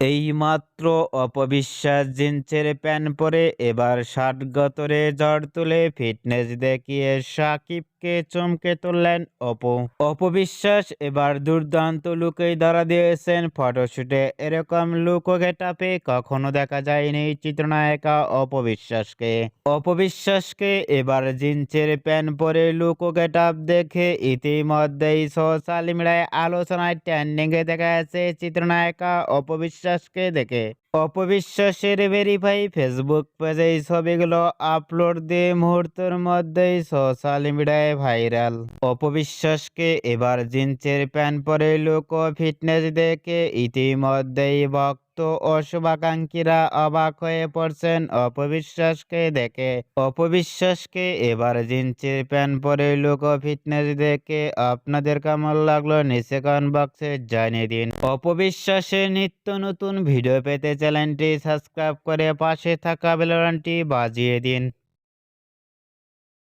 এইমাত্র অপবিশ্বাস জিন্সের প্যান্ট পরে এবার ষাট গতরে ঝড় তুলে ফিটনেস দেখিয়ে সাকিবকে চমকে তুললেন অপু। অপবিশ্বাস এবার দুর্দান্ত লুকেই ধরা দিয়েছেন ফটোশুটে। এরকম লুক ও গেটআপে কখনো দেখা যায়নি চিত্রনায়িকা অপবিশ্বাসকে। অপবিশ্বাসকে এবার জিন্সের প্যান্ট পরে লুক ও গেটআপ দেখে ইতিমধ্যেই সোশ্যাল মিডিয়ায় আলোচনায় ট্রেন্ডিংয়ে দেখা যাচ্ছে চিত্রনায়িকা অপবিশ্বাসকে দেখে। অপবিশ্বাসের ভেরিফাই ফেসবুক পেজে এই ছবিগুলো আপলোড দিয়ে মুহূর্তের মধ্যেই সোশ্যাল মিডিয়ায় ভাইরাল। অপবিশ্বাসকে এবার জিন্সের প্যান্ট পরে লুক ও ফিটনেস দেখে ইতিমধ্যেই ভক্ত ও শুভাকাঙ্ক্ষীরা অবাক হয়ে পড়ছেন অপবিশ্বাসকে দেখে। অপবিশ্বাসকে এবার জিন্সের প্যান্ট পরে লুক ও ফিটনেস দেখে আপনাদের কেমন লাগলো নিচে কমেন্ট বক্সে জানিয়ে দিন। অপবিশ্বাসের নিত্য নতুন ভিডিও পেতে চ্যানেলটি সাবস্ক্রাইব করে পাশে থাকা বেল বাটনটি বাজিয়ে দিন।